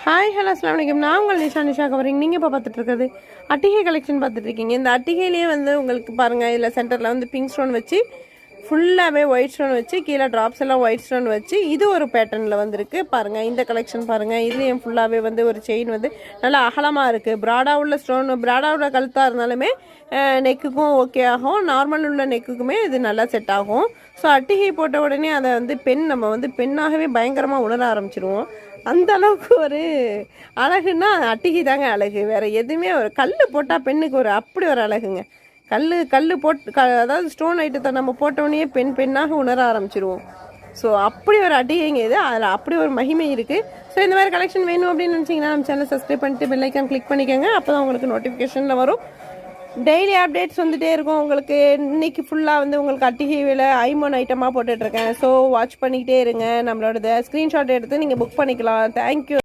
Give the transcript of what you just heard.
Hi hello அஸ்லாம் வலைக்கம். நான் உங்கள் நிஷா கவரிங். நீங்கள் இப்போ பார்த்துட்டு இருக்கிறது அட்டிகை கலெக்ஷன் பார்த்துட்ருக்கீங்க. இந்த அட்டிகையிலேயே வந்து உங்களுக்கு பாருங்கள், இதில் சென்டரில் வந்து பிங்க் ஸ்டோன் வச்சு ஃபுல்லாகவே ஒயிட் ஸ்டோன் வச்சு கீழே ட்ராப்ஸ் எல்லாம் ஒயிட் ஸ்டோன் வச்சு இது ஒரு பேட்டர்னில் வந்துருக்கு பாருங்கள். இந்த கலெக்ஷன் பாருங்கள். இதுலேயும் ஃபுல்லாகவே வந்து ஒரு செயின் வந்து நல்லா அகலமாக இருக்குது. ப்ராடாக உள்ள ஸ்டோன், ப்ராடாவோட கழுத்தாக இருந்தாலுமே நெக்குக்கும் ஓகே ஆகும், நார்மல் உள்ள நெக்குக்குமே இது நல்லா செட் ஆகும். ஸோ அட்டிகை போட்ட உடனே அதை வந்து நம்ம வந்து பெண்ணாகவே பயங்கரமாக உணர ஆரம்பிச்சிடுவோம். அந்த அளவுக்கு ஒரு அழகுன்னா அட்டிகை தாங்க அழகு. வேறு எதுவுமே ஒரு கல் போட்டால் பெண்ணுக்கு ஒரு அப்படி ஒரு அழகுங்க. கல் போட்டு அதாவது ஸ்டோன் ஐட்டத்தை நம்ம போட்டோடனே பெண்ணாக உணர ஆரம்பிச்சிடுவோம். ஸோ அப்படி ஒரு அட்டிகைங்க இது. அதில் அப்படி ஒரு மகிமை இருக்குது. ஸோ இந்த மாதிரி கலெக்ஷன் வேணும் அப்படின்னு நினச்சிங்கன்னா நம்ம சேனல் சப்ஸ்கிரைப் பண்ணிட்டு பெல் ஐக்கான் கிளிக் பண்ணிக்கோங்க. அப்போ தான் உங்களுக்கு நோட்டிஃபிகேஷனில் வரும். டெய்லி அப்டேட்ஸ் வந்துகிட்டே இருக்கும் உங்களுக்கு. இன்றைக்கி ஃபுல்லாக வந்து உங்களுக்கு அட்டிகையில் ஐமோன் ஐட்டமாக போட்டுட்ருக்கேன். ஸோ வாட்ச் பண்ணிக்கிட்டே இருங்க. நம்மளோட ஸ்க்ரீன்ஷாட் எடுத்து நீங்கள் புக் பண்ணிக்கலாம். தேங்க்யூ.